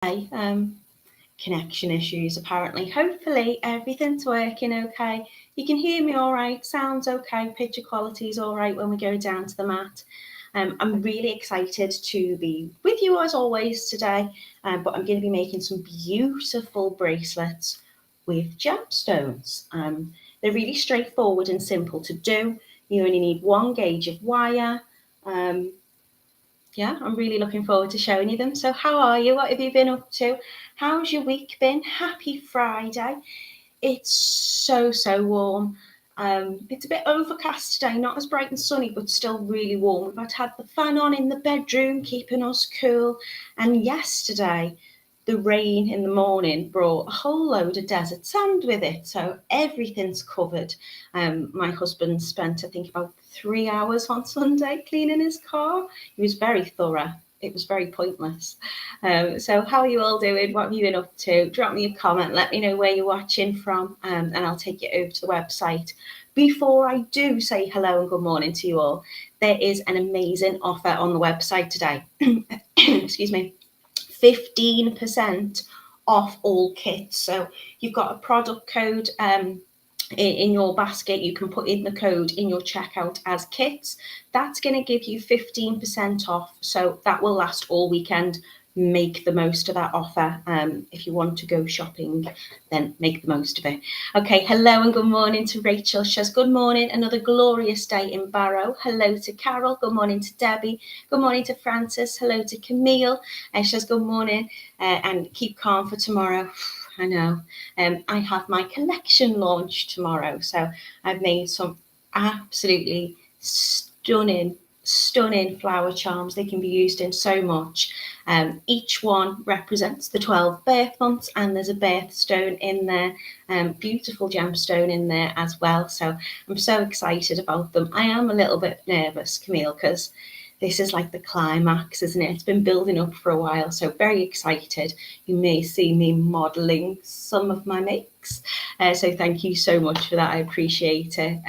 Connection issues apparently. Hopefully everything's working okay. You can hear me all right, sounds okay, picture quality is all right when we go down to the mat. I'm really excited to be with you as always today, but I'm going to be making some beautiful bracelets with gemstones. They're really straightforward and simple to do. You only need 1 gauge of wire. Yeah, I'm really looking forward to showing you them. So how are you? What have you been up to? How's your week been? Happy Friday. It's so warm. It's a bit overcast today, not as bright and sunny, but still really warm. We've had the fan on in the bedroom, keeping us cool. And yesterday, the rain in the morning brought a whole load of desert sand with it. So everything's covered. My husband spent, I think, about 3 hours on Sunday cleaning his car. He was very thorough. It was very pointless. So how are you all doing? What have you been up to? Drop me a comment. Let me know where you're watching from, and I'll take you over to the website. Before I do say hello and good morning to you all, there is an amazing offer on the website today. Excuse me. 15% off all kits. So you've got a product code in your basket. You can put in the code in your checkout as kits. That's going to give you 15% off. So that will last all weekend. Make the most of that offer. If you want to go shopping, then make the most of it. Okay, hello and good morning to Rachel. She says, good morning, another glorious day in Barrow. Hello to Carol. Good morning to Debbie. Good morning to Francis. Hello to Camille. She says, good morning and keep calm for tomorrow. I know. I have my collection launch tomorrow. So I've made some absolutely stunning flower charms. They can be used in so much. Each one represents the 12 birth months, and there's a birthstone in there, beautiful gemstone in there as well. So I'm so excited about them. I am a little bit nervous, Camille, because this is like the climax, isn't it? It's been building up for a while, so very excited. You may see me modelling some of my makes. So thank you so much for that. I appreciate it.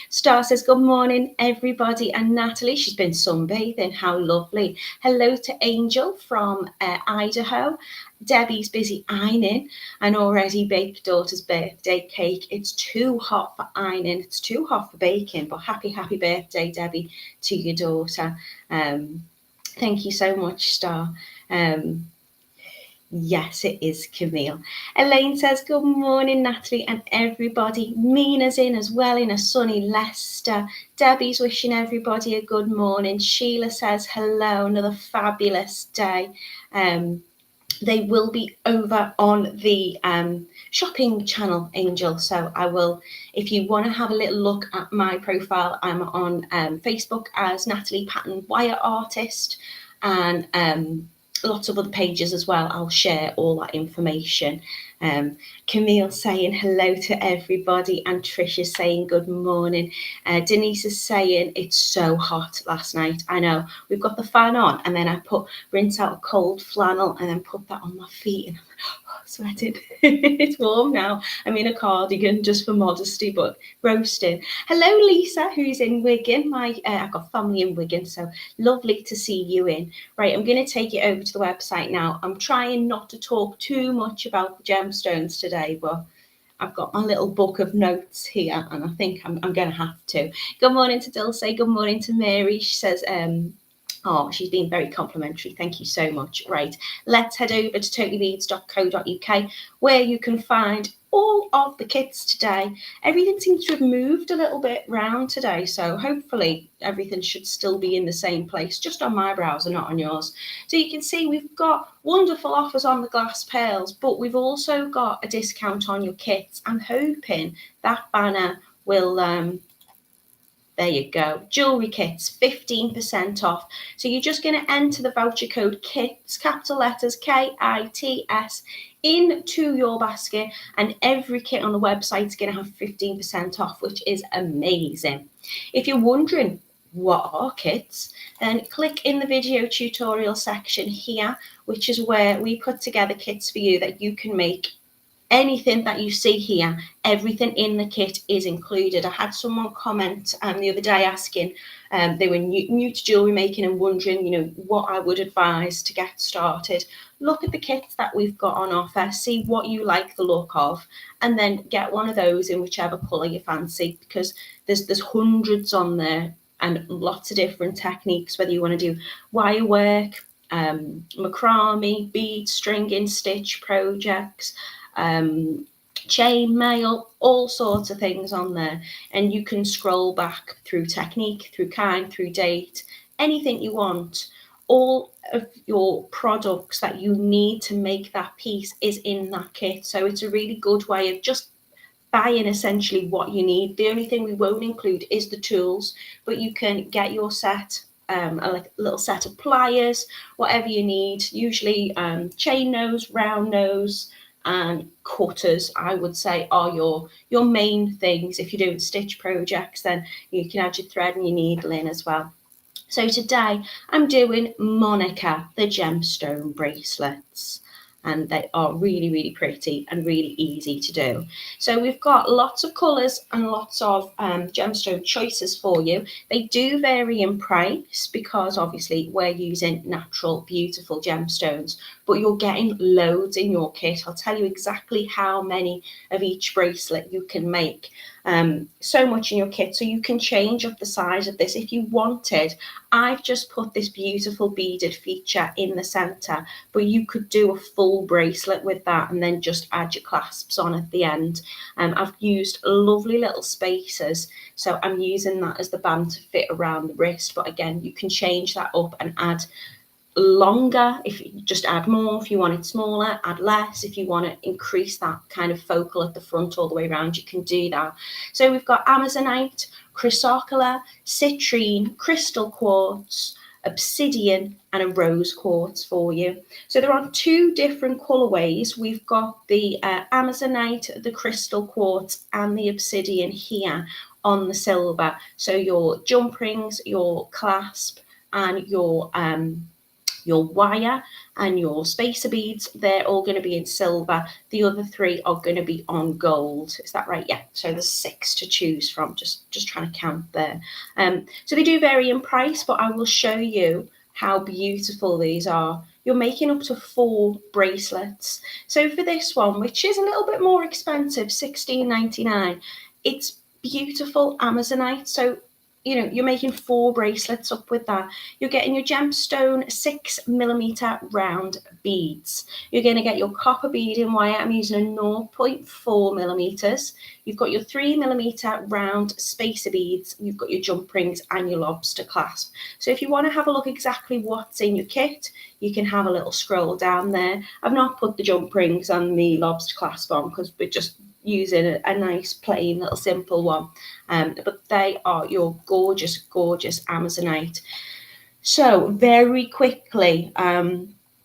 Star says, good morning, everybody. And Natalie, she's been sunbathing. How lovely. Hello to Angel from Idaho. Debbie's busy ironing and already baked daughter's birthday cake. It's too hot for ironing. It's too hot for baking, but happy birthday, Debbie, to your daughter. Thank you so much, Star. Yes, it is Camille. Elaine says, good morning, Natalie and everybody. Mina's in as well in a sunny Leicester. Debbie's wishing everybody a good morning. Sheila says, hello, another fabulous day. They will be over on the shopping channel, Angel. So I will, if you want to have a little look at my profile, I'm on Facebook as Natalie Pattern Wire Artist, and lots of other pages as well. I'll share all that information. Camille saying hello to everybody, and Tricia saying good morning. Denise is saying it's so hot last night. I know, we've got the fan on, and then I rinse out a cold flannel and then put that on my feet, and I'm sweating. It's warm now. I'm in a cardigan just for modesty, but roasting. Hello Lisa, who's in Wigan. I've got family in Wigan, so lovely to see you in. Right, I'm going to take you over to the website now. I'm trying not to talk too much about the gemstones today, but I've got my little book of notes here, and I think I'm going to have to. Good morning to Dulce. Good morning to Mary. She says, oh, she's been very complimentary. Thank you so much. Right, let's head over to totalybeads.co.uk, where you can find all of the kits today. Everything seems to have moved a little bit round today, so hopefully everything should still be in the same place, just on my browser, not on yours. So you can see we've got wonderful offers on the glass pearls, but we've also got a discount on your kits. I'm hoping that banner will there you go. Jewelry kits, 15% off. So you're just going to enter the voucher code KITS, capital letters KITS, into your basket, and every kit on the website is going to have 15% off, which is amazing. If you're wondering what are kits, then click in the video tutorial section here, which is where we put together kits for you that you can make. Anything that you see here, everything in the kit is included. I had someone comment the other day asking, they were new to jewelry making and wondering, what I would advise to get started. look at the kits that we've got on offer, see what you like the look of, and then get one of those in whichever colour you fancy, because there's hundreds on there and lots of different techniques, whether you want to do wire work, macrame, bead, stringing, stitch projects, chain mail, all sorts of things on there. And you can scroll back through technique, through kind, through date, anything you want. All of your products that you need to make that piece is in that kit. So it's a really good way of just buying essentially what you need. The only thing we won't include is the tools, but you can get your set, a little set of pliers, whatever you need, usually chain nose, round nose, and cutters, I would say, are your main things. If you're doing stitch projects, then you can add your thread and your needle in as well. So today I'm doing Monica, the gemstone bracelets, and they are really, really pretty and really easy to do. So we've got lots of colours and lots of gemstone choices for you. They do vary in price because obviously we're using natural, beautiful gemstones, but you're getting loads in your kit. I'll tell you exactly how many of each bracelet you can make. So much in your kit, so you can change up the size of this if you wanted. I've just put this beautiful beaded feature in the center, but you could do a full bracelet with that and then just add your clasps on at the end. I've used lovely little spacers, so I'm using that as the band to fit around the wrist, but again, you can change that up and add longer. If you just add more, if you want it smaller, add less. If you want to increase that kind of focal at the front all the way around, you can do that. So we've got Amazonite, Chrysocola, Citrine, crystal quartz, Obsidian, and a rose quartz for you. So there are two different colorways. We've got the Amazonite, the crystal quartz, and the Obsidian here on the silver. So your jump rings, your clasp, and your wire and your spacer beads, they're all going to be in silver. The other three are going to be on gold. Is that right? Yeah. So there's 6 to choose from. Just trying to count there. So they do vary in price, but I will show you how beautiful these are. You're making up to 4 bracelets. So for this one, which is a little bit more expensive, $16.99, it's beautiful Amazonite. So you're making 4 bracelets up with that. You're getting your gemstone 6mm round beads. You're going to get your copper beading wire. I'm using a 0.4mm. You've got your 3mm round spacer beads. You've got your jump rings and your lobster clasp. So if you want to have a look exactly what's in your kit, you can have a little scroll down there. I've not put the jump rings and the lobster clasp on because we're just using a nice plain little simple one, but they are your gorgeous Amazonite. So very quickly,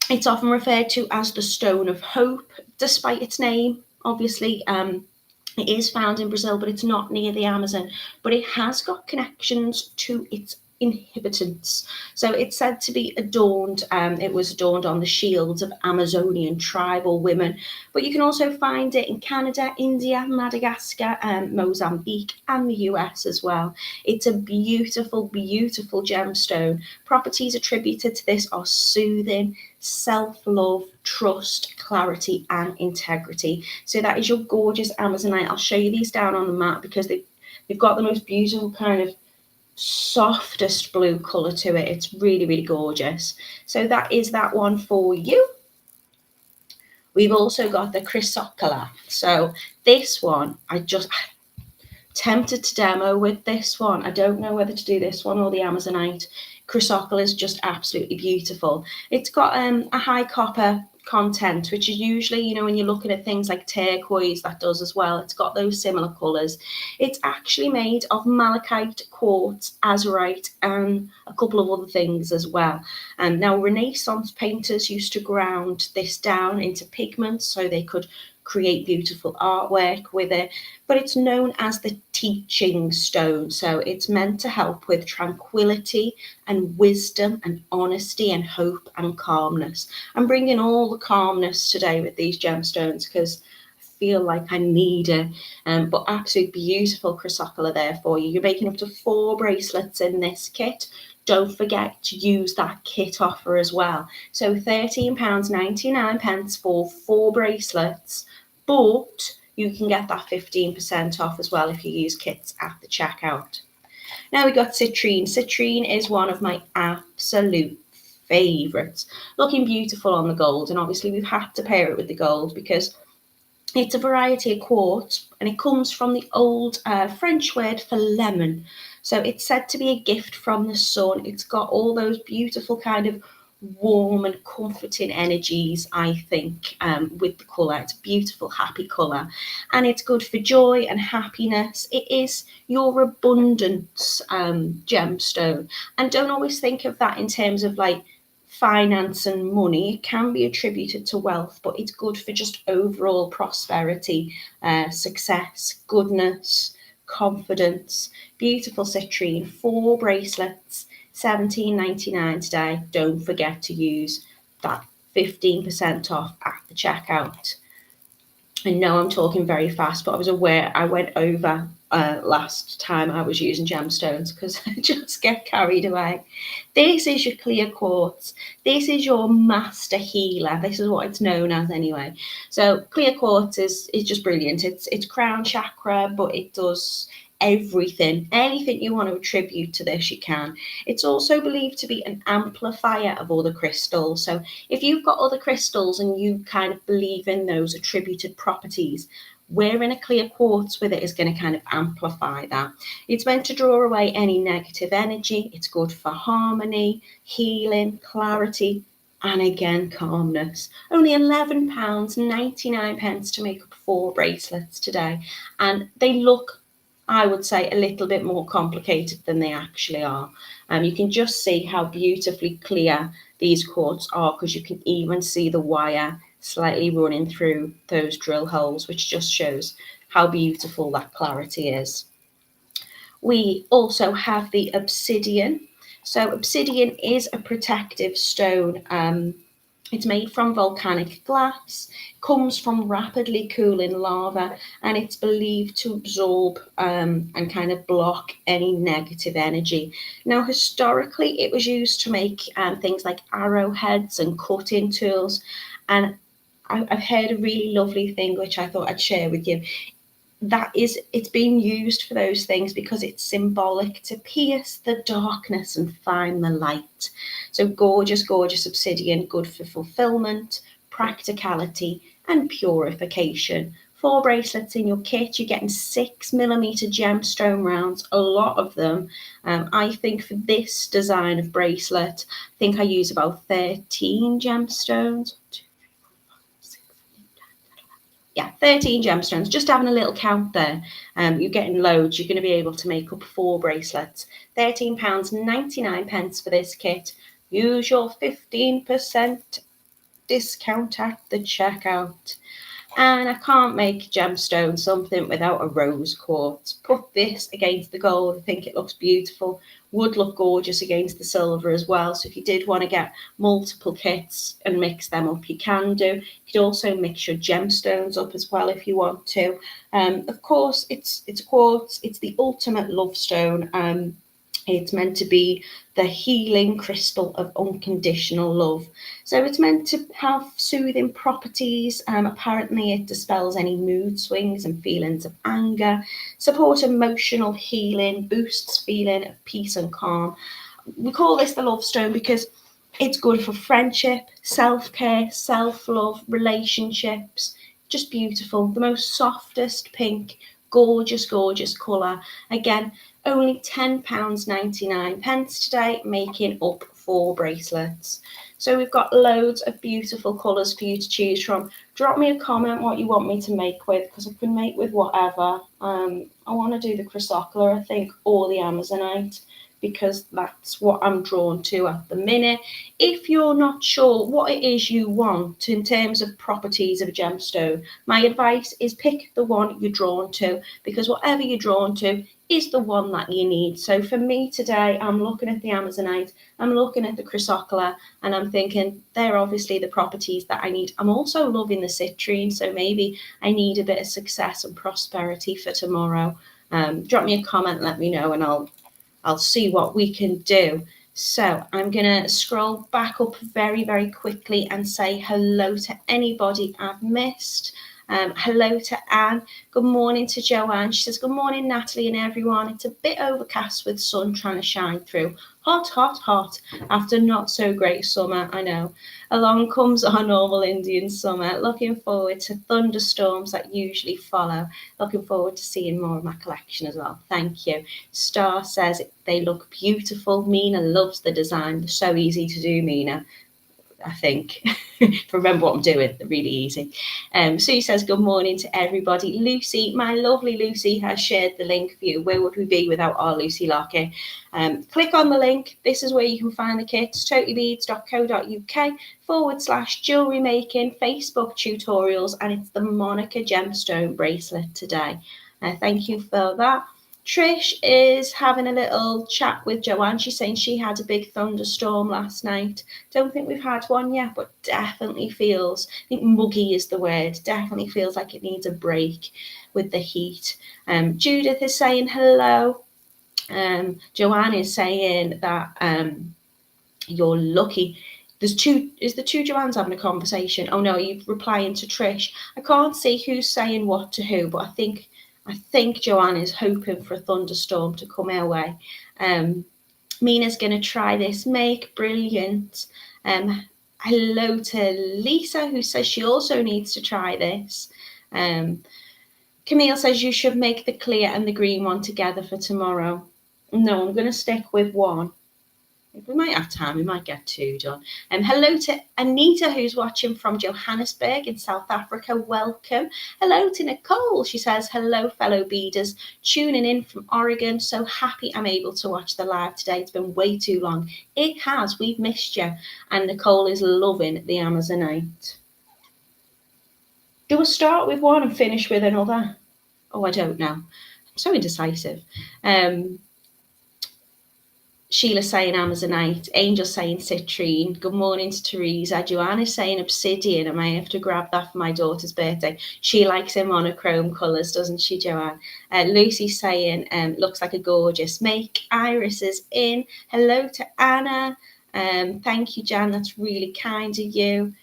it's often referred to as the stone of hope, despite its name. Obviously, it is found in Brazil, but it's not near the Amazon, but it has got connections to its inhabitants. So it's said to be adorned, it was adorned on the shields of Amazonian tribal women, but you can also find it in Canada, India, Madagascar, Mozambique, and the US as well. It's a beautiful gemstone. Properties attributed to this are soothing, self-love, trust, clarity, and integrity. So that is your gorgeous Amazonite. I'll show you these down on the mat because they've got the most beautiful kind of softest blue color to it. It's really gorgeous. So that is that one for you. We've also got the Chrysocola. So this one, I'm tempted to demo with this one. I don't know whether to do this one or the Amazonite. Chrysocola is just absolutely beautiful. It's got a high copper content, which is usually, when you're looking at things like turquoise, that does as well. It's got those similar colors. It's actually made of malachite, quartz, azurite, and a couple of other things as well. And now Renaissance painters used to ground this down into pigments so they could create beautiful artwork with it, but it's known as the teaching stone. So it's meant to help with tranquility and wisdom and honesty and hope and calmness. I'm bringing all the calmness today with these gemstones because I feel like I need it. But absolutely beautiful Chrysocola there for you. You're making up to 4 bracelets in this kit. don't forget to use that kit offer as well. So £13.99 for 4 bracelets, but you can get that 15% off as well if you use kits at the checkout. Now we got Citrine. Citrine is one of my absolute favourites. Looking beautiful on the gold, and obviously we've had to pair it with the gold because it's a variety of quartz, and it comes from the old French word for lemon. So it's said to be a gift from the sun. It's got all those beautiful kind of warm and comforting energies, I think, with the colour. It's a beautiful, happy colour, and it's good for joy and happiness. It is your abundance gemstone, and don't always think of that in terms of like finance and money. It can be attributed to wealth, but it's good for just overall prosperity, success, goodness, confidence. Beautiful citrine, 4 bracelets, £17.99 today. Don't forget to use that 15% off at the checkout. I know I'm talking very fast, but I was aware I went over last time I was using gemstones because I just get carried away. This is your clear quartz. This is your master healer. This is what it's known as anyway. So clear quartz is just brilliant. It's crown chakra, but it does everything. Anything you want to attribute to this, you can. It's also believed to be an amplifier of other crystals. So if you've got other crystals and you kind of believe in those attributed properties, wearing a clear quartz with it is going to kind of amplify that. It's meant to draw away any negative energy. It's good for harmony, healing, clarity, and again, calmness. Only £11.99 to make up 4 bracelets today. And they look, I would say, a little bit more complicated than they actually are. You can just see how beautifully clear these quartz are, because you can even see the wire slightly running through those drill holes, which just shows how beautiful that clarity is. We also have the obsidian. So obsidian is a protective stone. It's made from volcanic glass, comes from rapidly cooling lava, and it's believed to absorb and kind of block any negative energy. Now, historically, it was used to make things like arrowheads and cutting tools. And I've heard a really lovely thing, which I thought I'd share with you. It's being used for those things because it's symbolic to pierce the darkness and find the light. So gorgeous, gorgeous obsidian, good for fulfillment, practicality, and purification. 4 bracelets in your kit. You're getting 6mm gemstone rounds, a lot of them. I think for this design of bracelet, I think I use about 13 gemstones. Yeah, 13 gemstones, just having a little count there. You're getting loads. You're going to be able to make up 4 bracelets. £13.99 for this kit. Use your 15% discount at the checkout. And I can't make gemstone something without a rose quartz. Put this against the gold. I think it looks beautiful. Would look gorgeous against the silver as well. So if you did want to get multiple kits and mix them up, you can do. You could also mix your gemstones up as well if you want to. Of course, it's quartz. It's the ultimate love stone. It's meant to be the healing crystal of unconditional love. So it's meant to have soothing properties. Apparently it dispels any mood swings and feelings of anger, support emotional healing, boosts feeling of peace and calm. We call this the love stone because it's good for friendship, self-care, self-love, relationships. Just beautiful. The most softest pink, gorgeous, gorgeous colour. Again, only £10.99 today, making up 4 bracelets. So we've got loads of beautiful colours for you to choose from. Drop me a comment what you want me to make with, because I can make with whatever. I want to do the Chrysocola, I think, or the Amazonite, because that's what I'm drawn to at the minute. If you're not sure what it is you want in terms of properties of a gemstone, my advice is pick the one you're drawn to, because whatever you're drawn to is the one that you need. So for me today, I'm looking at the Amazonite, I'm looking at the Chrysocola, and I'm thinking they're obviously the properties that I need. I'm also loving the citrine, so maybe I need a bit of success and prosperity for tomorrow. Drop me a comment, let me know, and I'll see what we can do. So I'm going to scroll back up very, very quickly and say hello to anybody I've missed. Hello to Anne. Good morning to Joanne. She says, good morning, Natalie and everyone. It's a bit overcast with sun trying to shine through. Hot, hot, hot. After not so great summer, I know. Along comes our normal Indian summer. Looking forward to thunderstorms that usually follow. Looking forward to seeing more of my collection as well. Thank you. Star says they look beautiful. Mina loves the design. They're so easy to do, Mina. I think. Remember what I'm doing, they're really easy. Sue says, good morning to everybody. Lucy, my lovely Lucy, has shared the link for you. Where would we be without our Lucy Lockett? Click on the link. This is where you can find the kits, totalybeads.co.uk/jewellery making, Facebook tutorials, and it's the Monica Gemstone bracelet today. Thank you for that. Trish is having a little chat with Joanne. She's saying she had a big thunderstorm last night. Don't think we've had one yet, but definitely feels, I think muggy is the word, definitely feels like it needs a break with the heat. Judith is saying hello. Joanne is saying that you're lucky. Is the two Joannes having a conversation? Oh no, you're replying to Trish. I can't see who's saying what to who, but I think Joanne is hoping for a thunderstorm to come our way. Mina's going to try this make. Brilliant. Hello to Lisa, who says she also needs to try this. Camille says you should make the clear and the green one together for tomorrow. No, I'm going to stick with one. If we might have time, we might get two done. Hello to Anita, who's watching from Johannesburg in South Africa. Welcome. Hello to Nicole. She says, hello, fellow beaders. Tuning in from Oregon. So happy I'm able to watch the live today. It's been way too long. It has. We've missed you. And Nicole is loving the Amazonite. Do we start with one and finish with another? Oh, I don't know. I'm so indecisive. Sheila saying Amazonite, Angel saying Citrine. Good morning to Teresa. Joanna's saying Obsidian. I may have to grab that for my daughter's birthday. She likes her monochrome colours, doesn't she, Joanne? Lucy saying, looks like a gorgeous make. Iris is in. Hello to Anna. Thank you, Jan. That's really kind of you.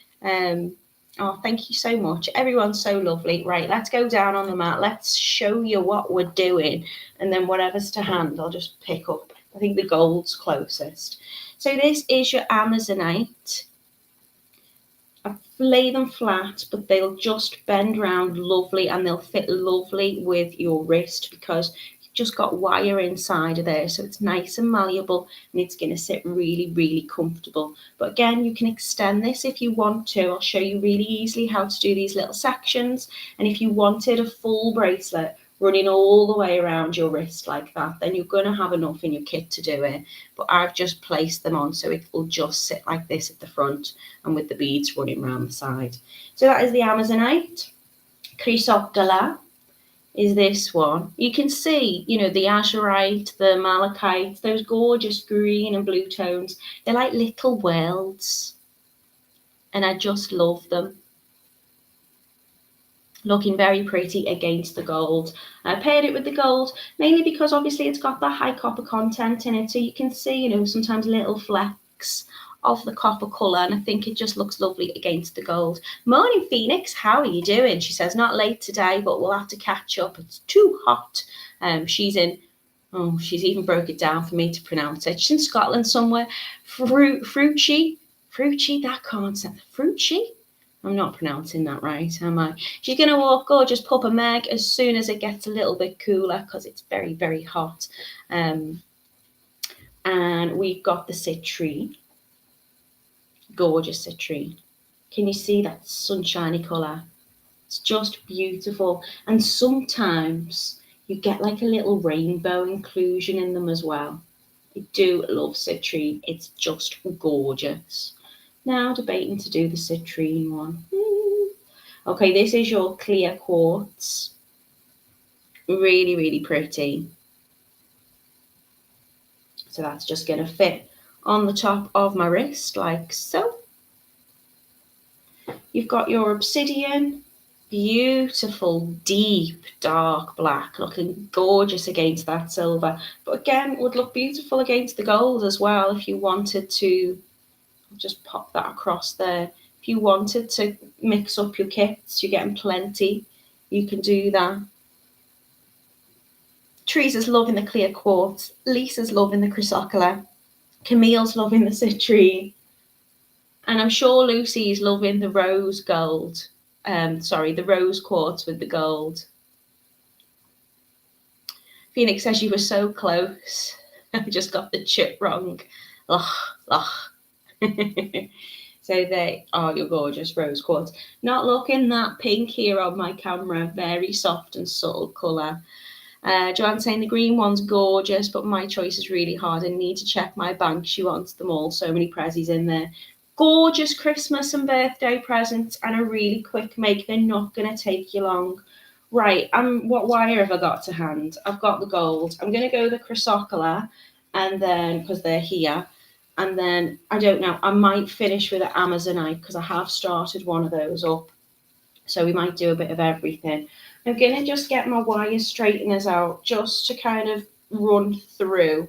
Oh, thank you so much. Everyone's so lovely. Right, let's go down on the mat. Let's show you what we're doing. And then whatever's to hand, I'll just pick up. I think the gold's closest. So this is your Amazonite. I lay them flat, but they'll just bend around lovely and they'll fit lovely with your wrist because you've just got wire inside of there. So it's nice and malleable and it's going to sit really, really comfortable. But again, you can extend this if you want to. I'll show you really easily how to do these little sections. And if you wanted a full bracelet, running all the way around your wrist like that, then you're going to have enough in your kit to do it. But I've just placed them on so it will just sit like this at the front and with the beads running around the side. So that is the Amazonite. Chrysocola is this one. You can see, you know, the azurite, the malachite, those gorgeous green and blue tones. They're like little worlds. And I just love them. Looking very pretty against the gold. I paired it with the gold mainly because obviously it's got that high copper content in it, so you can see, you know, sometimes little flecks of the copper colour, and I think it just looks lovely against the gold. Morning, Phoenix, how are you doing? She says, not late today, but we'll have to catch up. It's too hot. She's in, oh, she's even broke it down for me to pronounce it. She's in Scotland somewhere. Frucci, that can't sound, Frucci? I'm not pronouncing that right, am I? She's going to walk gorgeous Papa Meg as soon as it gets a little bit cooler because it's very, very hot. And we've got the citrine. Gorgeous citrine. Can you see that sunshiny colour? It's just beautiful. And sometimes you get like a little rainbow inclusion in them as well. I do love citrine. It's just gorgeous. Now debating to do the citrine one. Okay, this is your clear quartz. Really, really pretty. So that's just going to fit on the top of my wrist like so. You've got your obsidian. Beautiful, deep, dark black, looking gorgeous against that silver. But again, would look beautiful against the gold as well if you wanted to. Just pop that across there. If you wanted to mix up your kits, you're getting plenty. You can do that. Teresa's loving the clear quartz. Lisa's loving the Chrysocola. Camille's loving the Citrine. And I'm sure Lucy's loving the rose gold. The rose quartz with the gold. Phoenix says you were so close. I just got the chip wrong. Loch. So they are your gorgeous rose quartz. Not looking that pink here on my camera. Very soft and subtle colour. Joanne saying the green one's gorgeous, but my choice is really hard. I need to check my bank. She wants them all. So many prezzies in there. Gorgeous Christmas and birthday presents and a really quick make. They're not going to take you long. Right, what wire have I got to hand? I've got the gold. I'm going to go the Chrysocola, and then, because they're here, and then, I don't know, I might finish with the Amazonite, because I have started one of those up. So we might do a bit of everything. I'm going to just get my wire straighteners out, just to kind of run through.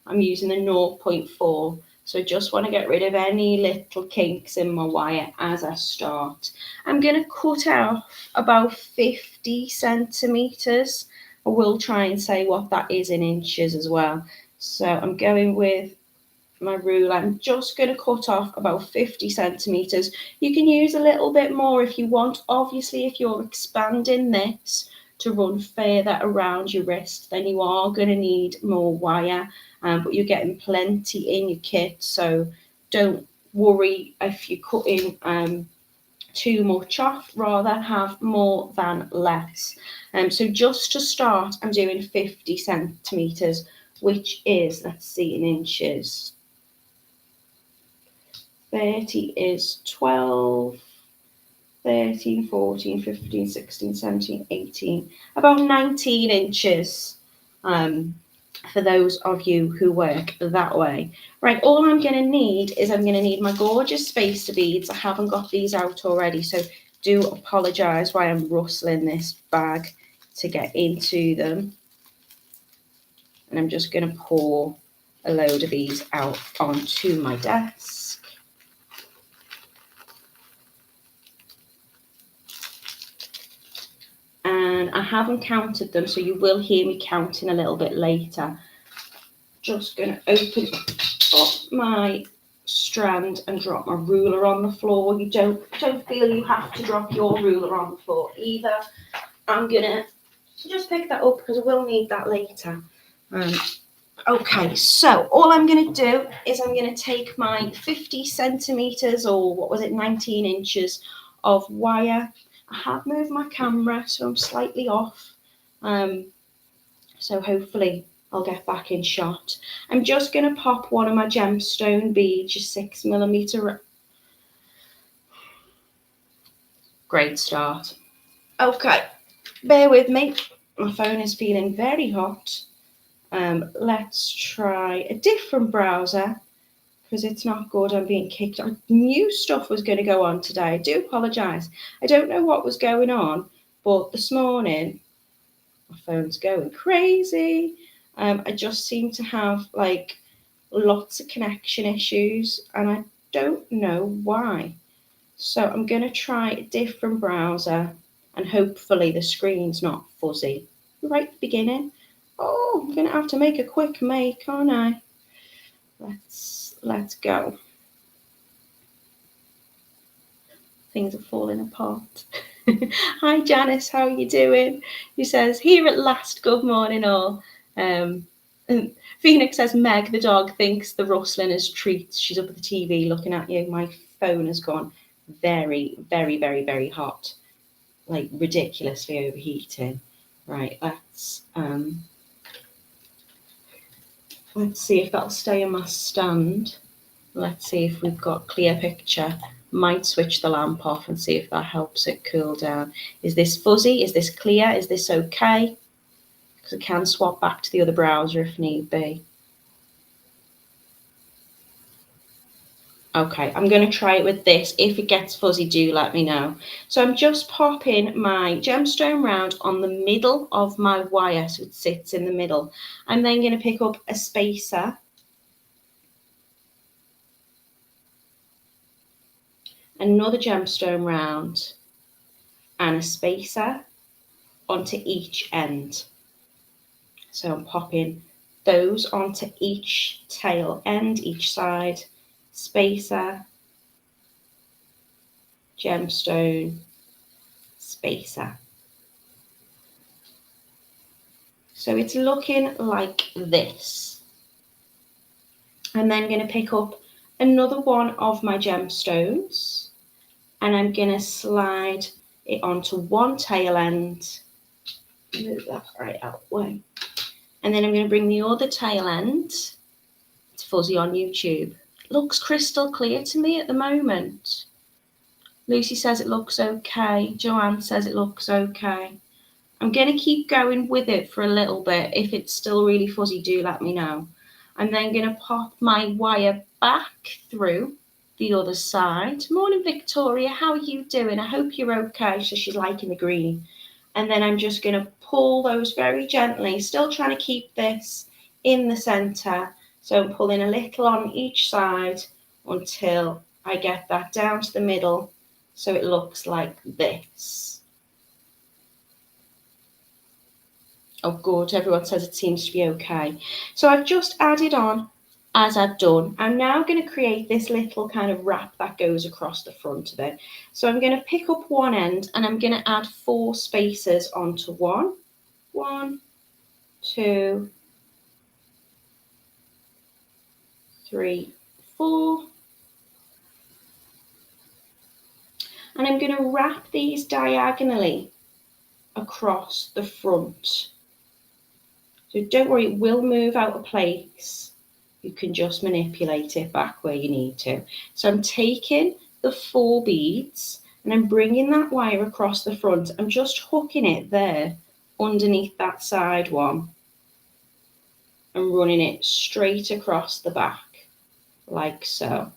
I'm using the 0.4. So I just want to get rid of any little kinks in my wire as I start. I'm going to cut out about 50 centimetres. I will try and say what that is in inches as well. So I'm going with my ruler. I'm just going to cut off about 50 centimetres. You can use a little bit more if you want. Obviously, if you're expanding this to run further around your wrist, then you are going to need more wire. But you're getting plenty in your kit, so don't worry if you're cutting too much off. Rather have more than less. So just to start, I'm doing 50 centimetres, which is, let's see, in inches. 30 is 12, 13, 14, 15, 16, 17, 18, about 19 inches. For those of you who work that way. Right, all I'm going to need is I'm going to need my gorgeous spacer beads. I haven't got these out already, so do apologise why I'm rustling this bag to get into them. And I'm just going to pour a load of these out onto my desk. And I haven't counted them, so you will hear me counting a little bit later. Just going to open up my strand and drop my ruler on the floor. You don't feel you have to drop your ruler on the floor either. I'm going to just pick that up because I will need that later. Okay, so all I'm going to do is I'm going to take my 50 centimetres or what was it, 19 inches of wire. I have moved my camera, so I'm slightly off. So hopefully I'll get back in shot. I'm just going to pop one of my gemstone beads, just 6mm. Great start. Okay, bear with me. My phone is feeling very hot. Let's try a different browser because it's not good. I'm being kicked out. New stuff was going to go on today. I do apologise. I don't know what was going on, but this morning my phone's going crazy. I just seem to have like lots of connection issues and I don't know why. So I'm going to try a different browser and hopefully the screen's not fuzzy. Right at the beginning. Oh, I'm going to have to make a quick make, aren't I? Let's go. Things are falling apart. Hi Janice, how are you doing? He says, here at last, good morning all. And Phoenix says, Meg, the dog, thinks the rustling is treats. She's up at the TV looking at you. My phone has gone very, very, very, very hot. Like ridiculously overheating. Right, let's see if that'll stay in my stand. Let's see if we've got clear picture. Might switch the lamp off and see if that helps it cool down. Is this fuzzy? Is this clear? Is this okay? Because I can swap back to the other browser if need be. Okay, I'm going to try it with this. If it gets fuzzy, do let me know. So I'm just popping my gemstone round on the middle of my wire, so it sits in the middle. I'm then going to pick up a spacer, another gemstone round, and a spacer onto each end. So I'm popping those onto each tail end, each side, spacer, gemstone, spacer. So it's looking like this. I'm then going to pick up another one of my gemstones and I'm going to slide it onto one tail end. Move that right out the way. And then I'm going to bring the other tail end. It's fuzzy on YouTube. Looks crystal clear to me at the moment. Lucy says it looks okay. Joanne says it looks okay. I'm going to keep going with it for a little bit. If it's still really fuzzy, do let me know. I'm then going to pop my wire back through the other side. Morning, Victoria. How are you doing? I hope you're okay. So she's liking the green. And then I'm just going to pull those very gently, still trying to keep this in the center. So I'm pulling a little on each side until I get that down to the middle so it looks like this. Oh, good. Everyone says it seems to be okay. So I've just added on as I've done. I'm now going to create this little kind of wrap that goes across the front of it. So I'm going to pick up one end and I'm going to add 4 spacers onto one. 1, 2, 3, 4. And I'm going to wrap these diagonally across the front. So don't worry, it will move out of place. You can just manipulate it back where you need to. So I'm taking the 4 beads and I'm bringing that wire across the front. I'm just hooking it there underneath that side one and running it straight across the back like so.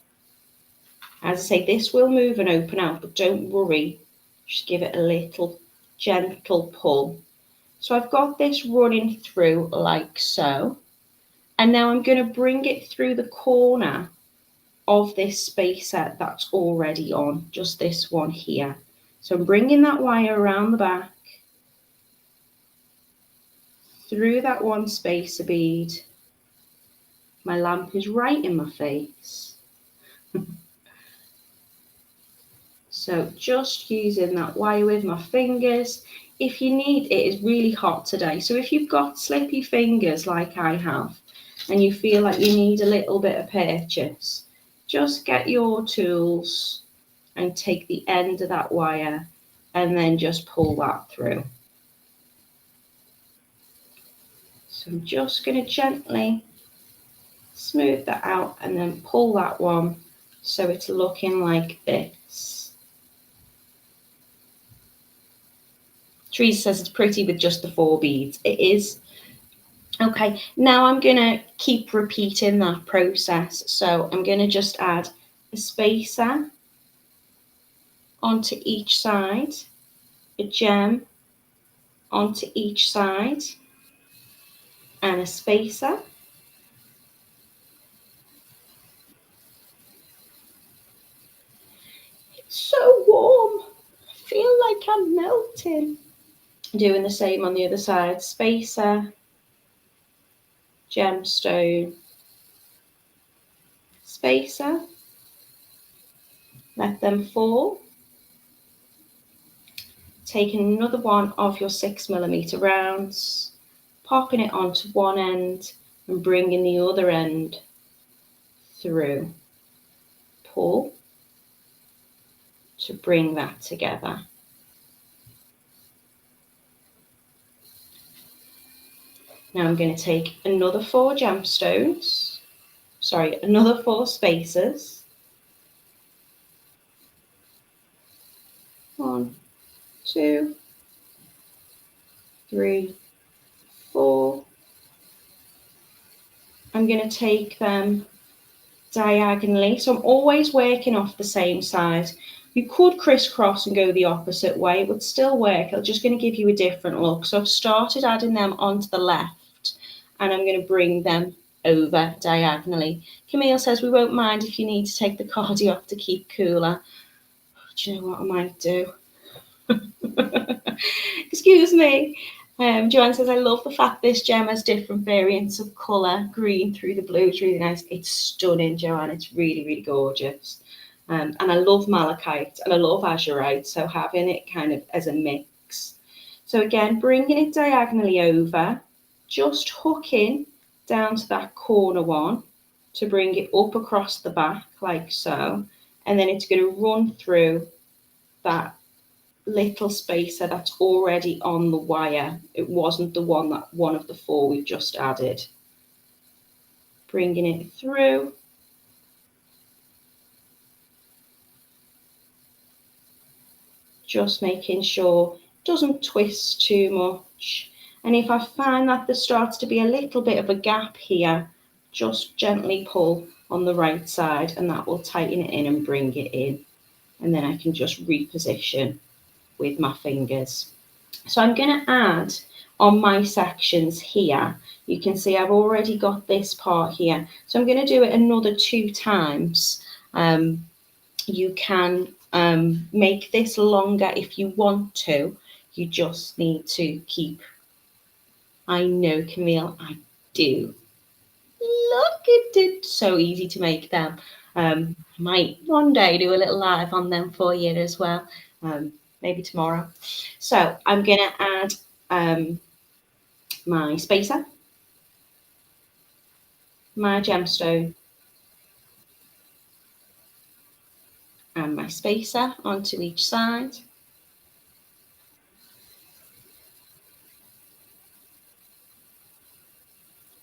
As I say, this will move and open out, but don't worry, just give it a little gentle pull. So I've got this running through like so. And now I'm going to bring it through the corner of this spacer that's already on, just this one here. So I'm bringing that wire around the back, through that one spacer bead. My lamp is right in my face. So just using that wire with my fingers. If you need, it is really hot today. So if you've got slippy fingers like I have, and you feel like you need a little bit of purchase, just get your tools and take the end of that wire and then just pull that through. So I'm just going to gently smooth that out and then pull that one so it's looking like this. Teresa says it's pretty with just the 4 beads. It is. Okay, now I'm going to keep repeating that process. So I'm going to just add a spacer onto each side, a gem onto each side, and a spacer. It's so warm. I feel like I'm melting. Doing the same on the other side. Spacer, gemstone, spacer. Let them fall. Taking another one of your 6mm rounds, popping it onto one end and bringing the other end through. Pull to bring that together. Now I'm going to take another 4 gemstones, another 4 spacers. 1, 2, 3, 4. I'm going to take them diagonally. So I'm always working off the same side. You could crisscross and go the opposite way. It would still work. I'm just going to give you a different look. So I've started adding them onto the left, and I'm going to bring them over diagonally. Camille says, we won't mind if you need to take the cardi off to keep cooler. Do you know what I might do? Excuse me. Joanne says, I love the fact this gem has different variants of colour. Green through the blue, it's really nice. It's stunning, Joanne. It's really, really gorgeous. And I love malachite and I love azurite, so having it kind of as a mix. So again, bringing it diagonally over, just hooking down to that corner one to bring it up across the back like so. And then it's going to run through that little spacer that's already on the wire. It wasn't the one of the 4 we've just added. Bringing it through. Just making sure it doesn't twist too much. And if I find that there starts to be a little bit of a gap here, just gently pull on the right side and that will tighten it in and bring it in. And then I can just reposition with my fingers. So I'm going to add on my sections here. You can see I've already got this part here. So I'm going to do it another 2 times. You can make this longer if you want to. You just need to keep. I know, Camille, I do. Look at it. So easy to make them. I might one day do a little live on them for you as well. Maybe tomorrow. So I'm going to add my spacer, my gemstone, and my spacer onto each side.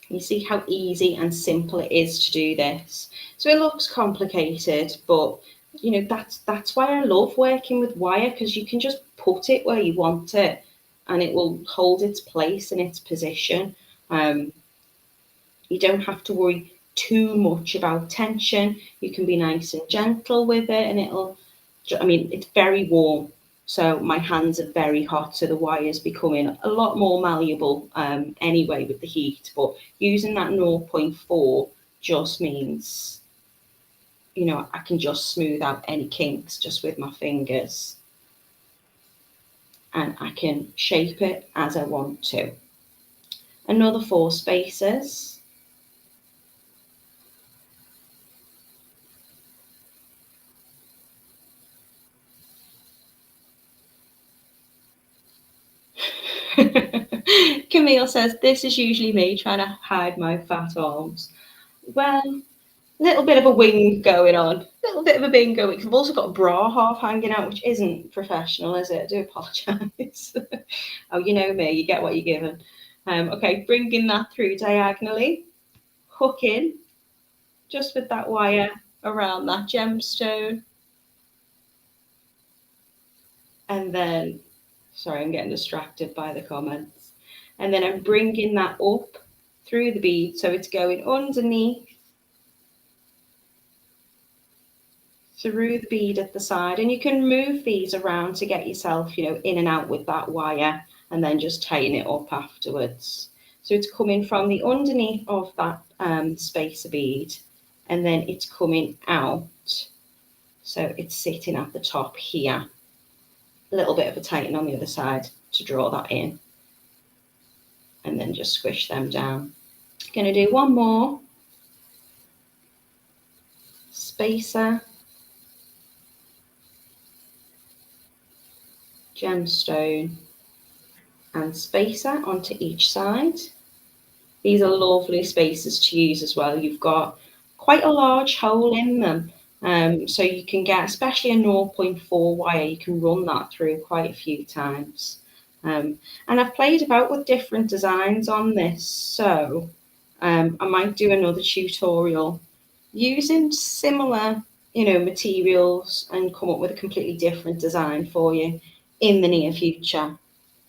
You see how easy and simple it is to do this. So it looks complicated, but you know, that's why I love working with wire, because you can just put it where you want it and it will hold its place and its position. You don't have to worry too much about tension. You can be nice and gentle with it and it'll, I mean, it's very warm. So my hands are very hot, so the wire's becoming a lot more malleable anyway with the heat. But using that 0.4 just means, you know, I can just smooth out any kinks just with my fingers. And I can shape it as I want to. Another 4 spaces. Camille says, this is usually me trying to hide my fat arms. Well, a little bit of a wing going on. A little bit of a bingo. We've also got a bra half hanging out, which isn't professional, is it? I do apologise. Oh, you know me, you get what you're given. Okay, bringing that through diagonally. Hooking just with that wire around that gemstone. And then, sorry, I'm getting distracted by the comments. And then I'm bringing that up through the bead. So it's going underneath, through the bead at the side. And you can move these around to get yourself, you know, in and out with that wire and then just tighten it up afterwards. So it's coming from the underneath of that spacer bead and then it's coming out. So it's sitting at the top here. A little bit of a tighten on the other side to draw that in. And then just squish them down. Going to do one more. Spacer. Gemstone. And spacer onto each side. These are lovely spacers to use as well. You've got quite a large hole in them. So you can get, especially a 0.4 wire, you can run that through quite a few times. And I've played about with different designs on this, so I might do another tutorial using similar, you know, materials and come up with a completely different design for you in the near future.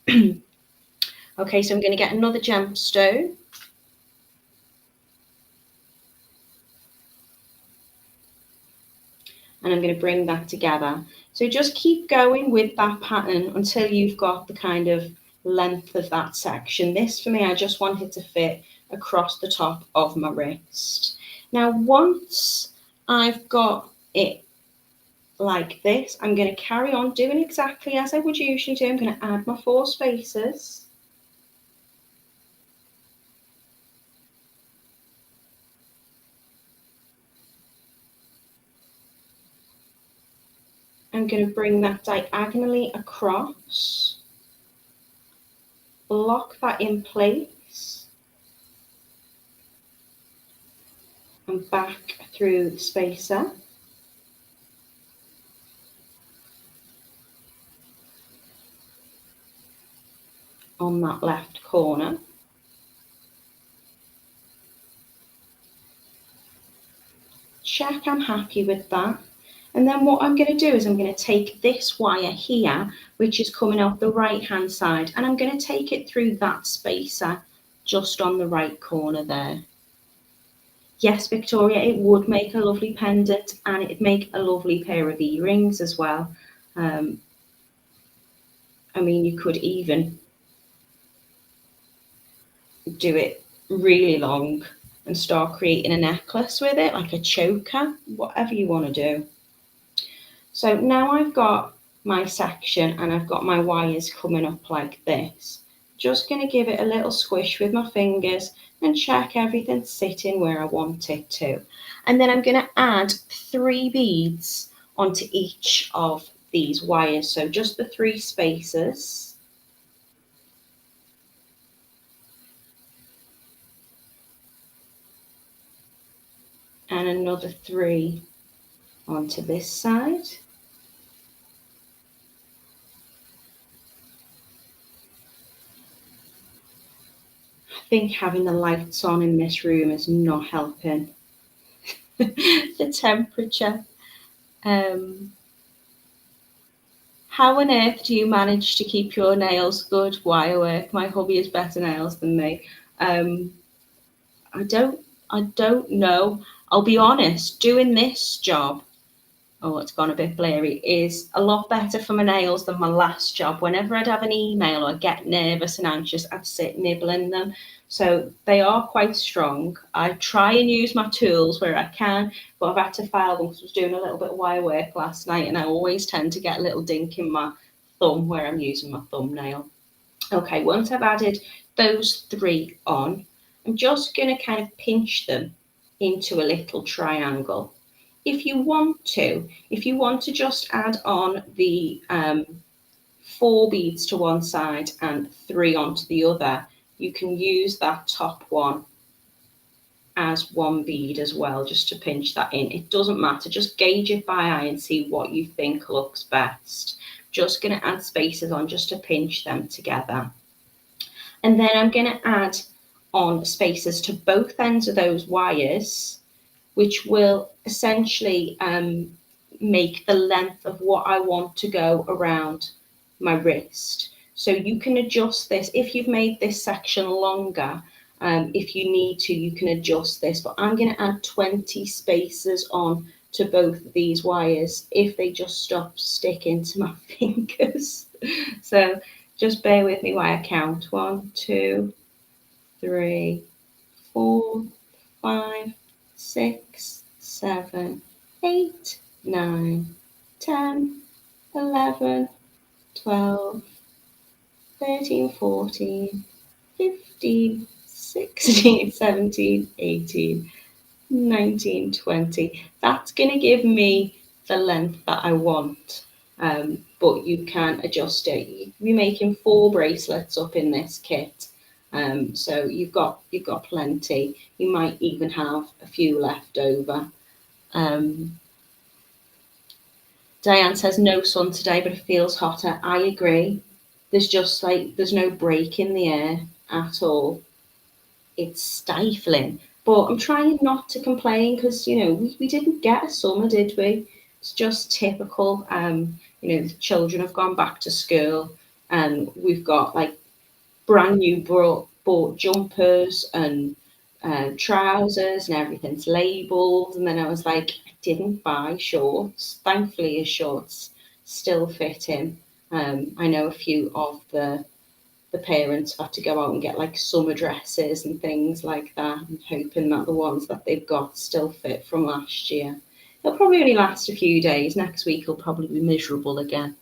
Okay, so I'm going to get another gemstone. and I'm going to bring that together. So just keep going with that pattern until you've got the kind of length of that section. This for me, I just want it to fit across the top of my wrist. Now, once I've got it like this, I'm going to carry on doing exactly as I would usually do. I'm going to add my 4 spaces. I'm going to bring that diagonally across, lock that in place, and back through the spacer. On that left corner. Check I'm happy with that. And then what I'm going to do is I'm going to take this wire here, which is coming off the right hand side, and I'm going to take it through that spacer just on the right corner there. Yes, Victoria, it would make a lovely pendant, and it'd make a lovely pair of earrings as well. I mean, you could even do it really long and start creating a necklace with it, like a choker, whatever you want to do. So now I've got my section and I've got my wires coming up like this. Just going to give it a little squish with my fingers and check everything's sitting where I want it to. And then I'm going to add 3 beads onto each of these wires. So just the 3 spaces. And another 3 onto this side. I think having the lights on in this room is not helping. The temperature. How on earth do you manage to keep your nails good wire work? My hubby has better nails than me. I don't know. I'll be honest, doing this job, oh, it's gone a bit blurry, is a lot better for my nails than my last job. Whenever I'd have an email or get nervous and anxious, I'd sit nibbling them. So they are quite strong. I try and use my tools where I can, but I've had to file them because I was doing a little bit of wire work last night, and I always tend to get a little dink in my thumb where I'm using my thumbnail. Okay, once I've added those 3 on, I'm just going to kind of pinch them into a little triangle. If you want to just add on the 4 beads to one side and 3 onto the other, you can use that top one as 1 bead as well, just to pinch that in. It doesn't matter, just gauge it by eye and see what you think looks best. Just going to add spaces on just to pinch them together. And then I'm going to add on spaces to both ends of those wires, which will essentially make the length of what I want to go around my wrist. So you can adjust this. If you've made this section longer, if you need to, you can adjust this. But I'm going to add 20 spaces on to both of these wires if they just stop sticking to my fingers. So just bear with me while I count. 1, 2, 3, 4, 5, 6, 7, 8, 9, 10, 11, 12, 13, 14, 15, 16, 17, 18, 19, 20. That's going to give me the length that I want, but you can adjust it. You're making 4 bracelets up in this kit, so you've got plenty. You might even have a few left over. Diane says no sun today, but it feels hotter. I agree. There's no break in the air at all. It's stifling, but I'm trying not to complain because, we didn't get a summer, did we? It's just typical. The children have gone back to school and we've got like brand new bought jumpers and trousers and everything's labelled. And then I was like, I didn't buy shorts. Thankfully, his shorts still fit him. I know a few of the parents have had to go out and get like summer dresses and things like that, and hoping that the ones that they've got still fit from last year. It'll probably only last a few days. Next week will probably be miserable again.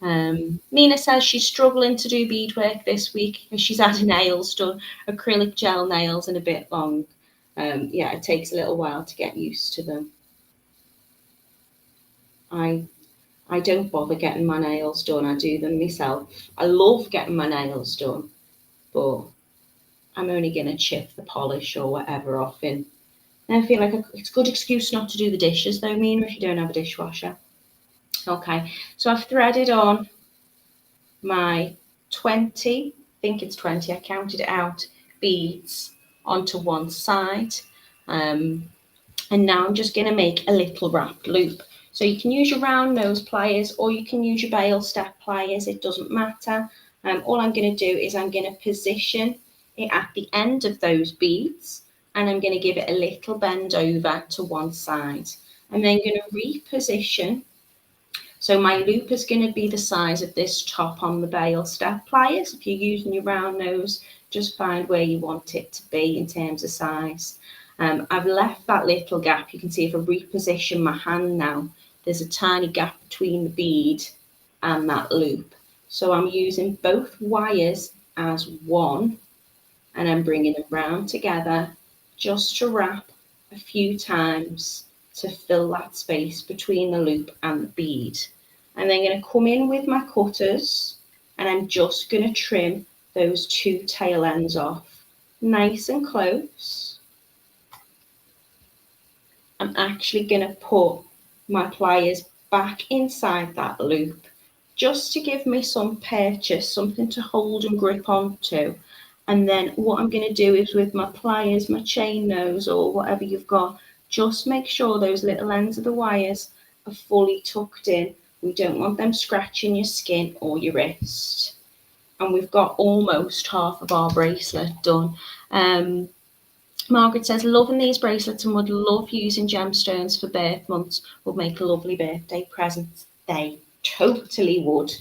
Nina says she's struggling to do beadwork this week because she's had her nails done, acrylic gel nails, and a bit long. Yeah, it takes a little while to get used to them. I don't bother getting my nails done. I do them myself. I love getting my nails done, but I'm only going to chip the polish or whatever off in. And I feel like it's a good excuse not to do the dishes though, Mina, if you don't have a dishwasher. Okay, so I've threaded on my 20, I think it's 20, I counted it out, beads onto one side. And now I'm just going to make a little wrapped loop. So you can use your round nose pliers or you can use your bail step pliers, it doesn't matter. All I'm going to do is I'm going to position it at the end of those beads, and I'm going to give it a little bend over to one side. I'm then going to reposition. So my loop is going to be the size of this top on the bail step pliers. If you're using your round nose, just find where you want it to be in terms of size. I've left that little gap. You can see if I reposition my hand now, there's a tiny gap between the bead and that loop. So I'm using both wires as one, and I'm bringing them round together just to wrap a few times to fill that space between the loop and the bead. I'm then going to come in with my cutters and I'm just going to trim those two tail ends off nice and close. I'm actually going to put my pliers back inside that loop just to give me some purchase, something to hold and grip onto. And then what I'm going to do is with my pliers, my chain nose or whatever you've got, just make sure those little ends of the wires are fully tucked in. We don't want them scratching your skin or your wrist. And we've got almost half of our bracelet done. Margaret says, loving these bracelets and would love using gemstones for birth months. Would make a lovely birthday present. They totally would.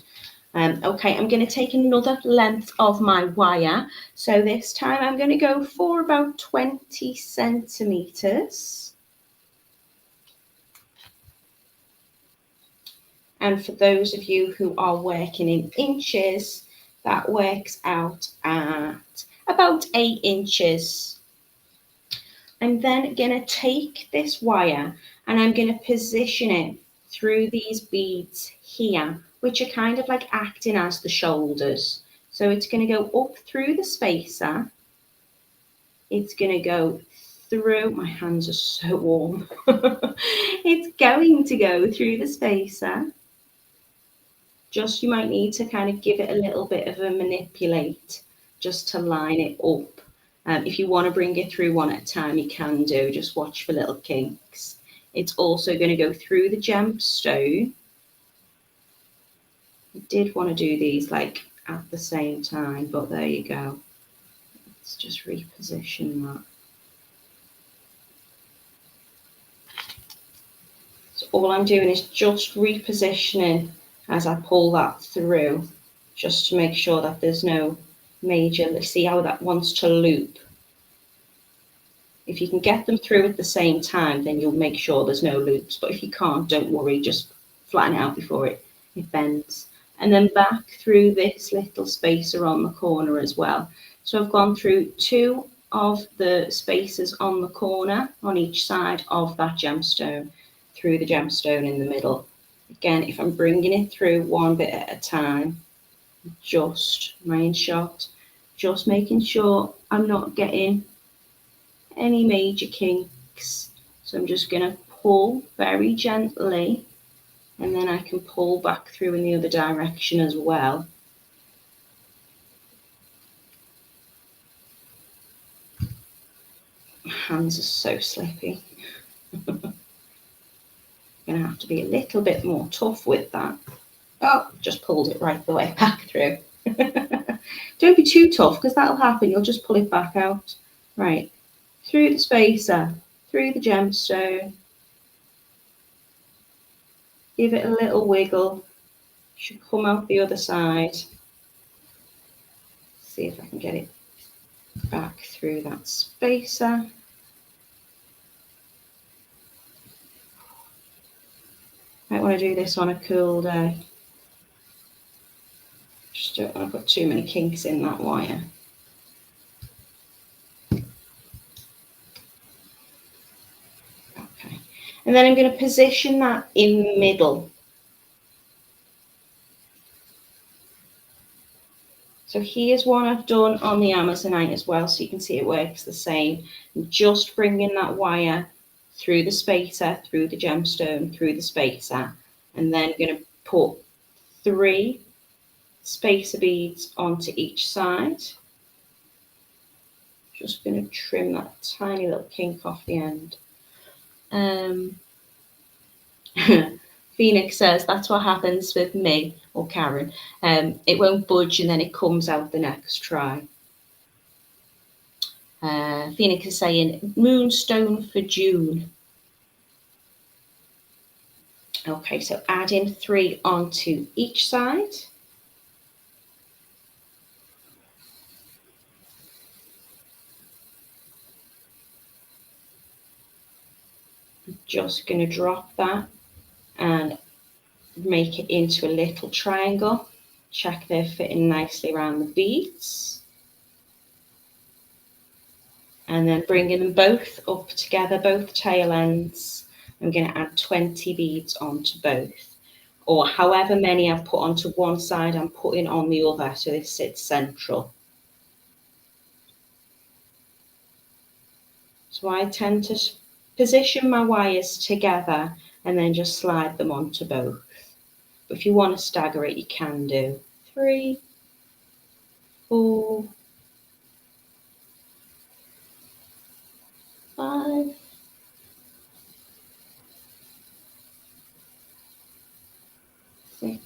Okay, I'm going to take another length of my wire. So this time I'm going to go for about 20 centimetres. And for those of you who are working in inches, that works out at about 8 inches. I'm then going to take this wire and I'm going to position it through these beads here, which are kind of like acting as the shoulders. So it's going to go up through the spacer. It's going to go through, my hands are so warm. It's going to go through the spacer. Just you might need to kind of give it a little bit of a manipulate just to line it up. If you want to bring it through one at a time, you can do. Just watch for little kinks. It's also going to go through the gemstone. I did want to do these like at the same time, but there you go. Let's just reposition that. So all I'm doing is just repositioning as I pull that through, just to make sure that there's no major, let's see how that wants to loop. If you can get them through at the same time, then you'll make sure there's no loops. But if you can't, don't worry, just flatten it out before it bends. And then back through this little spacer on the corner as well. So I've gone through 2 of the spacers on the corner on each side of that gemstone, through the gemstone in the middle. Again, if I'm bringing it through one bit at a time, just my shot, just making sure I'm not getting any major kinks. So I'm just going to pull very gently, and then I can pull back through in the other direction as well. My hands are so slippy. Going to have to be a little bit more tough with that. Oh, just pulled it right the way back through. Don't be too tough because that'll happen. You'll just pull it back out. Right. through the spacer, through the gemstone. Give it a little wiggle. Should come out the other side. See if I can get it back through that spacer. Might want to do this on a cool day. Just don't want to put too many kinks in that wire. Okay, and then I'm going to position that in the middle. So here's one I've done on the Amazonite as well, so you can see it works the same. I'm just bringing that wire through the spacer, through the gemstone, through the spacer, and then I'm going to put 3 spacer beads onto each side. Just going to trim that tiny little kink off the end. Phoenix says that's what happens with me, or Karen. It won't budge and then it comes out the next try. Phoenix is saying moonstone for June. Okay, so adding 3 onto each side. I'm just going to drop that and make it into a little triangle. Check they're fitting nicely around the beads. And then bringing them both up together, both tail ends. I'm going to add 20 beads onto both. Or however many I've put onto one side, I'm putting on the other, so this sits central. So I tend to position my wires together and then just slide them onto both. But if you want to stagger it, you can do. 3, 4, 5, 6, 7.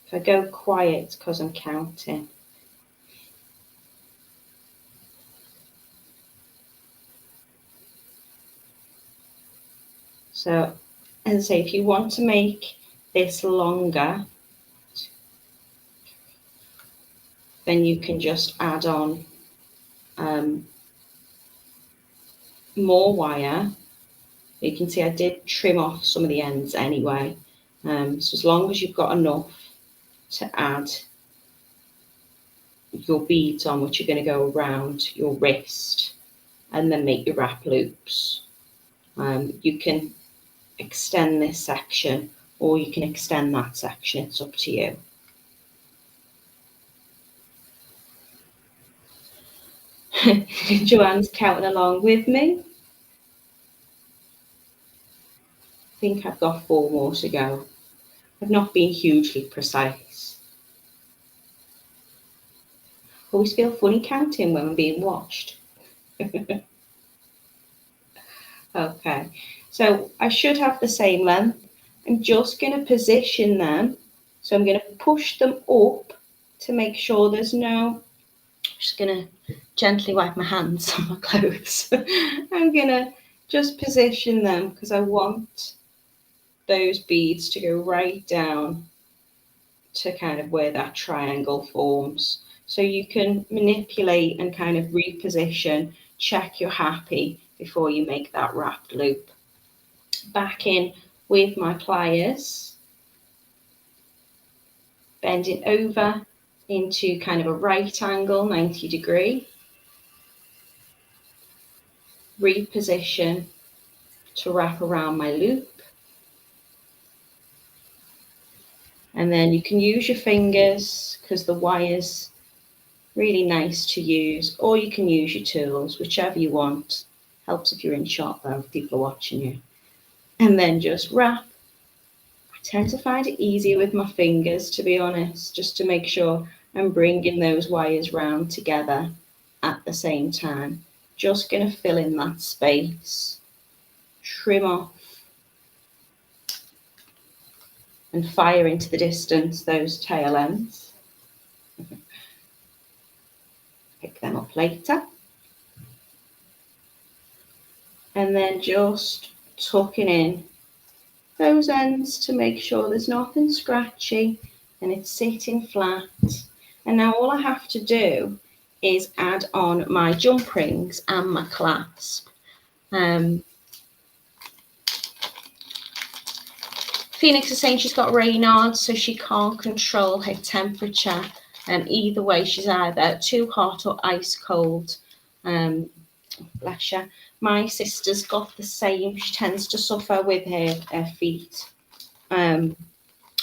If I go quiet, because I'm counting. So, as I say, if you want to make this longer, then you can just add on more wire. You can see I did trim off some of the ends anyway. So as long as you've got enough to add your beads on, which are going to go around your wrist, and then make your wrap loops. You can extend this section or you can extend that section, it's up to you. Joanne's counting along with me. I think I've got 4 more to go. I've not been hugely precise. Always feel funny counting when I'm being watched. Okay, so I should have the same length. I'm just going to position them. So I'm going to push them up to make sure there's no... I'm just going to gently wipe my hands on my clothes. I'm going to just position them because I want those beads to go right down to kind of where that triangle forms. So you can manipulate and kind of reposition, check you're happy before you make that wrapped loop. Back in with my pliers, bending over into kind of a right angle, 90 degree. Reposition to wrap around my loop. And then you can use your fingers because the wire's really nice to use, or you can use your tools, whichever you want. Helps if you're in shot though, if people are watching you. And then just wrap. I tend to find it easier with my fingers, to be honest, just to make sure I'm bringing those wires round together at the same time. Just going to fill in that space. Trim off and fire into the distance those tail ends. Pick them up later. And then just tucking in those ends to make sure there's nothing scratchy and it's sitting flat. And now all I have to do is add on my jump rings and my clasp. Phoenix is saying she's got Raynaud's, so she can't control her temperature. Either way, she's either too hot or ice cold. Bless her. My sister's got the same. She tends to suffer with her feet. And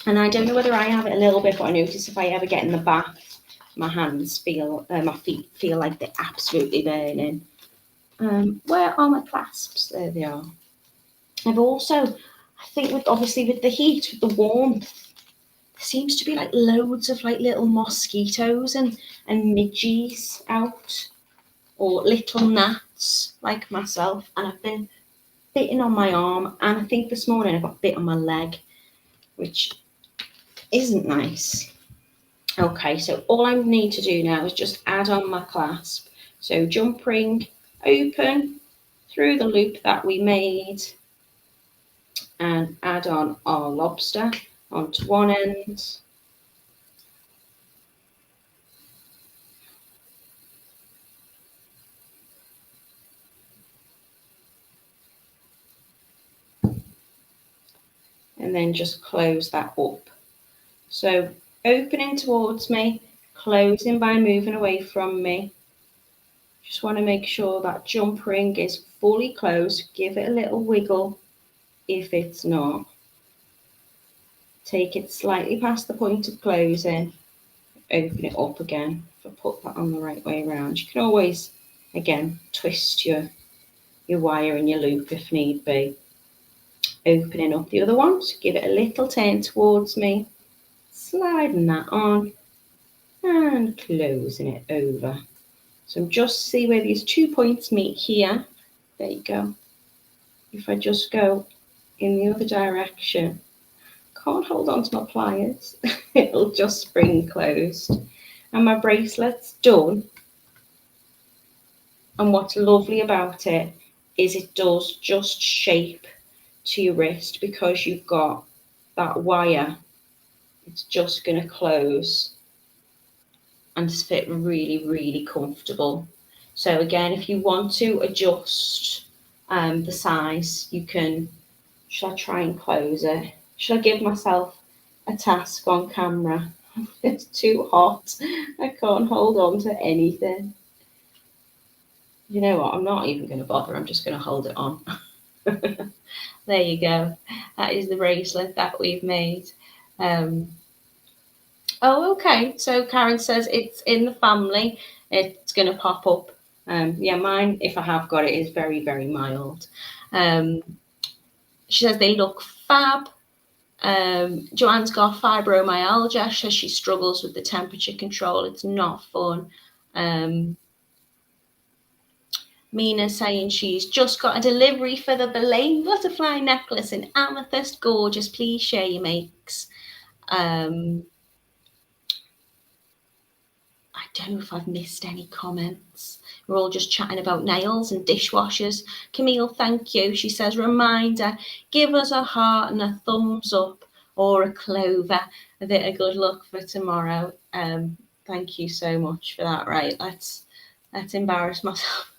I don't know whether I have it a little bit, but I notice if I ever get in the bath, my feet feel like they're absolutely burning. Where are my clasps? There they are. I've also, I think with the heat, with the warmth, there seems to be like loads of like little mosquitoes and midges out, or little gnats like myself, and I've been bitten on my arm, and I think this morning I got bit on my leg, which isn't nice. Okay, so all I need to do now is just add on my clasp. So jump ring, open through the loop that we made, and add on our lobster onto one end. And then just close that up. So opening towards me, closing by moving away from me. Just want to make sure that jump ring is fully closed. Give it a little wiggle if it's not. Take it slightly past the point of closing. Open it up again. If I put that on the right way around. You can always, again, twist your wire and your loop if need be. Opening up the other one. So give it a little turn towards me. Sliding that on. And closing it over. So just see where these 2 points meet here. There you go. If I just go in the other direction, can't hold on to my pliers. It'll just spring closed. And my bracelet's done. And what's lovely about it is it does just shape to your wrist because you've got that wire. It's just going to close and fit really, really comfortable. So again, if you want to adjust the size, you can. Should I try and close it? Should I give myself a task on camera? It's too hot. I can't hold on to anything. You know what? I'm not even going to bother. I'm just going to hold it on. There you go. That is the bracelet that we've made. Oh, okay. So Karen says it's in the family. It's going to pop up. Yeah, mine, if I have got it, is very, very mild. She says they look fab. Joanne's got fibromyalgia. She struggles with the temperature control. It's not fun. Mina's saying she's just got a delivery for the Belay butterfly necklace in amethyst. Gorgeous. Please share your makes. I don't know if I've missed any comments. We're all just chatting about nails and dishwashers. Camille, thank you. She says, reminder, give us a heart and a thumbs up or a clover. A bit of good luck for tomorrow. Thank you so much for that. Right, let's embarrass myself.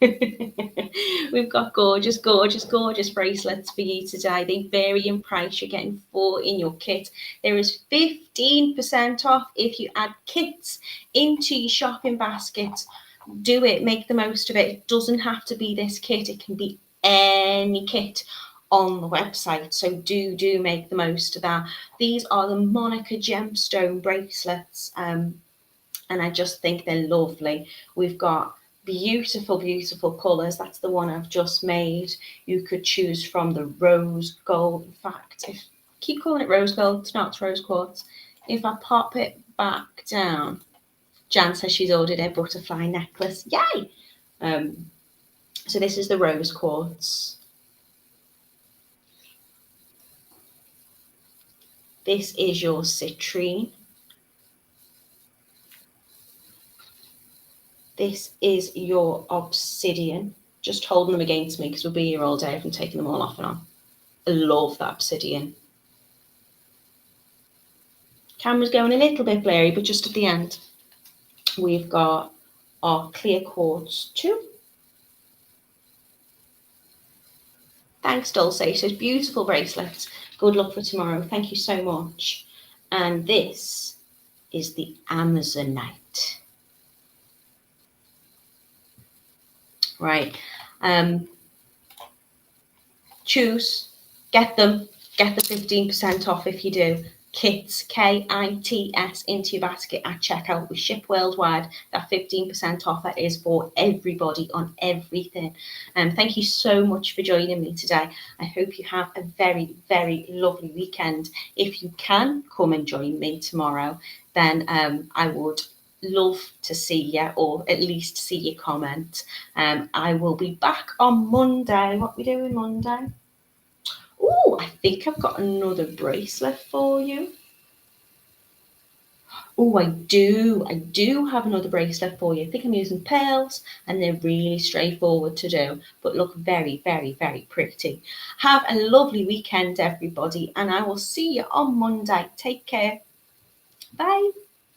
We've got gorgeous, gorgeous, gorgeous bracelets for you today. They vary in price. You're getting 4 in your kit. There is 15% off if you add kits into your shopping basket. Do it. Make the most of it. It doesn't have to be this kit. It can be any kit on the website. So do make the most of that. These are the Monica Gemstone bracelets. And I just think they're lovely. We've got beautiful, beautiful colours. That's the one I've just made. You could choose from the rose gold. In fact, I keep calling it rose gold, it's not, it's rose quartz. If I pop it back down, Jan says she's ordered a butterfly necklace. Yay! So this is the rose quartz. This is your Citrine. This is your Obsidian. Just holding them against me because we'll be here all day if I'm taking them all off and on. I love that Obsidian. Camera's going a little bit blurry, but just at the end, we've got our clear quartz too. Thanks, Dulce. So beautiful bracelets. Good luck for tomorrow. Thank you so much. And this is the Amazonite. Right. Choose, get them, get the 15% off if you do. Kits, KITS, into your basket at checkout. We ship worldwide. That 15% off, that is for everybody on everything. Thank you so much for joining me today. I hope you have a very, very lovely weekend. If you can come and join me tomorrow, then I would love to see you, or at least see your comment. I will be back on Monday. What are we doing Monday? Oh, I think I've got another bracelet for you. Oh, I do have another bracelet for you. I think I'm using pearls, and they're really straightforward to do, but look very, very, very pretty. Have a lovely weekend, everybody, and I will see you on Monday. Take care. Bye.